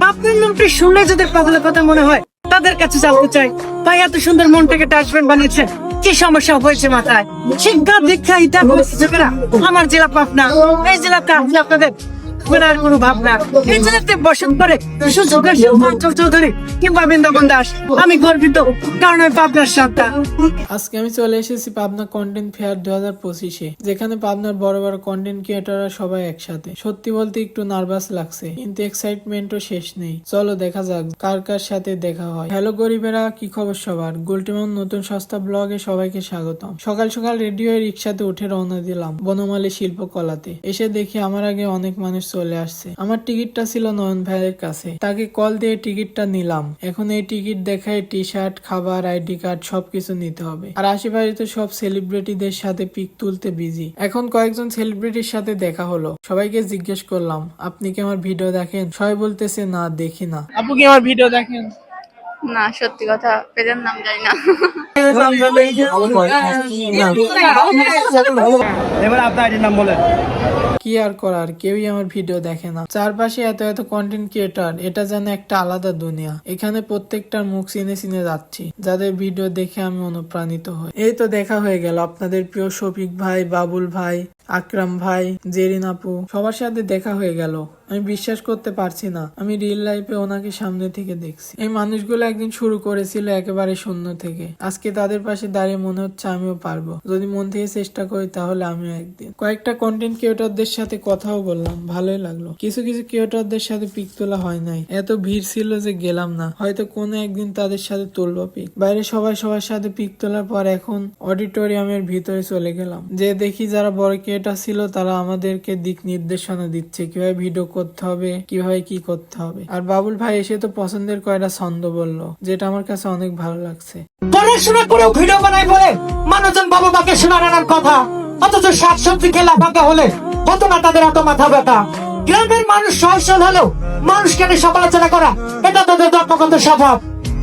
আপনার নামটি শুনলে যাদের পাগলের কথা মনে হয় তাদের কাছে জানতে চাই, ভাই এত সুন্দর মনটাকে ডাস্টবিন বানিয়েছেন, কি সমস্যা হয়েছে মাথায়? শিক্ষা দীক্ষা ইটা করেছেন আমার জেলা পাবনা, এই জেলা কাছে আপনাদের আর কোনো ভাবনা। এই জেলাতে বসত করে সুযোগের অঞ্চল চৌধুরী কিংবা বৃন্দাবন দাস, আমি গর্বিত কারণ আমি পাবনার সন্তান। আজকে আমি চলে এসেছি পাবনা কন্টেন্ট ফেয়ার 2025-এ, যেখানে পাবনার বড় বড় কন্টেন্ট ক্রিয়েটররা সবাই একসাথে। সত্যি বলতে একটু নার্ভাস লাগছে, কিন্তু এক্সাইটমেন্টও শেষ নেই। চলো দেখা যাক কার কার সাথে দেখা হয়। হ্যালো গরিবেরা, কি খবর সবার? গোলটিমন নতুন সস্তা ব্লগে সবাইকে স্বাগতম। সকাল সকাল রেডি হয়ে রিক্সাতে উঠে রওনা দিলাম বনমালী শিল্পকলাতে। এসে দেখি আমার আগে অনেক মানুষ চলে আসছে। আমার টিকিটটা ছিল নয়ন ভাইয়ের কাছে, তাকে কল দিয়ে টিকিটটা নিলাম। এখন এই টিকিট দেখায় টি শার্ট, খাবার, আইডি কার্ড সবকিছু নিতে হবে। আর আশেপাশে তো সব সেলিব্রিটিদের সাথে পিক তুলতে বিজি। এখন কয়েকজন সেলিব্রিটির সাথে দেখা হলো। সবাইকে জিজ্ঞেস করলাম, আপনি কি আমার ভিডিও দেখেন? সবাই বলতেছে না, দেখি না। আপু কি আমার ভিডিও দেখেন? না, সত্যি কথা, পেজের নাম জানি না। এবার আপনার আইডির নাম বলেন। কি আর করার, কেউই আমার ভিডিও দেখে না। চারপাশে এত এত কন্টেন্ট ক্রিয়েটর, এটা যেন একটা আলাদা দুনিয়া। এখানে প্রত্যেকটার মুখ চিনে চিনে যাচ্ছি, যাদের ভিডিও দেখে আমি অনুপ্রাণিত হই। এই তো দেখা হয়ে গেল আপনাদের প্রিয় শফিক ভাই, বাবুল ভাই, আকরাম ভাই, জেরিন আপু, সবার সাথে দেখা হয়ে গেল। আমি বিশ্বাস করতে পারছি না, আমি রিয়েল লাইফে ওনাকে সামনে থেকে দেখছি। এই মানুষগুলো একদিন শুরু করেছিল একেবারে শূন্য থেকে। আজকে তাদের পাশে দাঁড়িয়ে মনে হচ্ছে আমিও পারবো। যদি মন থেকে চেষ্টা করি তাহলে আমিও একদিন। কয়েকটা কন্টেন্ট ক্রিয়েটরদের সাথে কথাও বললাম, ভালোই লাগলো। কিছু কিছু ক্রিয়েটরদের সাথে পিক তোলা হয় নাই, এত ভিড় ছিল যে গেলাম না। হয়তো কোনো একদিন তাদের সাথে তুলবো পিক। বাইরে সবাই সবার সাথে পিক তোলার পর এখন অডিটোরিয়ামের ভিতরে চলে গেলাম। যে দেখি যারা বড় ক্রিয়েটর ছিল তারা আমাদেরকে দিক নির্দেশনা দিচ্ছে, কিভাবে ভিডিও করতে হবে, কিভাবে কি করতে হবে। আর বাবুল ভাই এসে তো পছন্দের কয়টা ছন্দ বললো, যেটা আমার কাছে অনেক ভালো লাগছে। পড়াশোনা করেও ভিডিও বানাই বলে মানুষজন বাবা মাকে শোনা আনার কথা, অথচ শাকসবজি খেলা বাঁকা হলে হতো না তাদের এত মাথা ব্যথা। গ্রামের মানুষ সহসল হলেও মানুষকে নিয়ে সমালোচনা করা এটা তাদের ধর্মগত স্বভাব।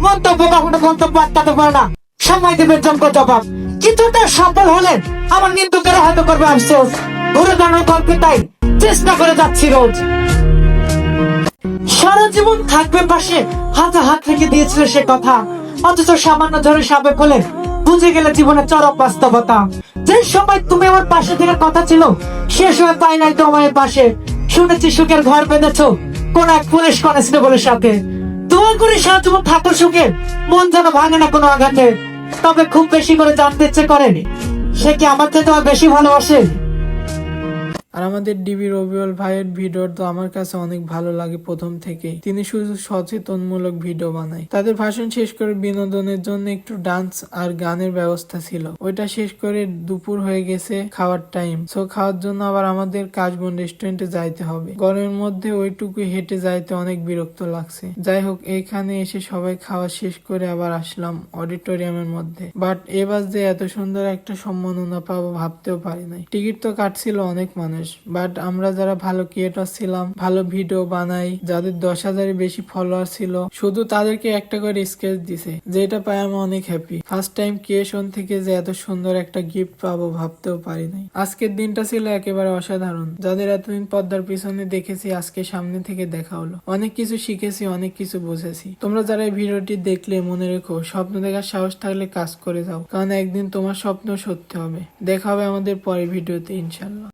মন্তব্য কখনো গন্তব্য আটকাতে পারে না, সময় দেবেন যোগ্য জবাব। কিন্তু তার সফল হলেন আমার নিন্দুকেরা হয়তো করবে আফসোস। ঘুরে দাঁড়ানোর গল্পে তাই চেষ্টা করে যাচ্ছি রোজ। সারা জীবন থাকবে পাশে, হাতে হাত রেখে দিয়েছিল সে কথা, অথচ সামান্য ঝড়ে সাবে বলে বুঝে গেলে জীবনের চরম বাস্তবতা। যে সময় তুমি আমার পাশে থাকার কথা ছিল সে সময় পাই নাই তোমার পাশে। শুনেছি সুখের ঘর বেঁধেছো কোন এক পুলিশ কনস্টেবলের সাথে। তোমার করে সারা জীবন থাকো সুখে, মন যেন ভাঙে না কোনো আঘাতে। তবে খুব বেশি করে জানতে ইচ্ছে করেনি সে কি আমার থেকে তোমার বেশি ভালোবাসে। আর আমাদের ডিবি রবিউল ভাইয়ের ভিডিও তো আমার কাছে অনেক ভালো লাগে প্রথম থেকেই। তিনি শুধু সচেতনমূলক ভিডিও বানায়। তাদের ভাষণ শেষ করে বিনোদনের জন্য একটু ডান্স আর গানের ব্যবস্থা ছিল। ওইটা শেষ করে দুপুর হয়ে গেছে, খাওয়ার টাইম। সো খাওয়ার জন্য আবার আমাদের কাশবন রেস্টুরেন্টে যাইতে হবে। গরমের মধ্যে ওইটুকু হেঁটে যাইতে অনেক বিরক্ত লাগছে। যাই হোক, এইখানে এসে সবাই খাওয়া শেষ করে আবার আসলাম অডিটোরিয়ামের মধ্যে। বাট এবার যে এত সুন্দর একটা সম্মাননা পাবো ভাবতেও পারি নাই। টিকিট তো কাটছিল অনেক মানুষ, বাট আমরা যারা ভালো ক্রিয়েটর ছিলাম, ভালো ভিডিও বানাই, যাদের 10,000-এর বেশি ফলোয়ার ছিল, শুধু তাদেরকে একটা করে স্কেচ দিছে, যেটা পাই আমি অনেক হ্যাপি। ফার্স্ট টাইম ক্রিয়েশন থেকে যে এত সুন্দর একটা গিফট পাবো ভাবতেও পারি নাই। আজকের দিনটা ছিল একেবারে অসাধারণ। যাদের এতদিন পর্দার পিছনে দেখেছি, আজকে সামনে থেকে দেখা হলো। অনেক কিছু শিখেছি, অনেক কিছু বুঝেছি। তোমরা যারা এই ভিডিওটি দেখলে মনে রেখো, স্বপ্ন দেখার সাহস থাকলে কাজ করে যাও, কারণ একদিন তোমার স্বপ্ন সত্যি হবে। দেখা হবে আমাদের পরের ভিডিওতে ইনশাল্লাহ।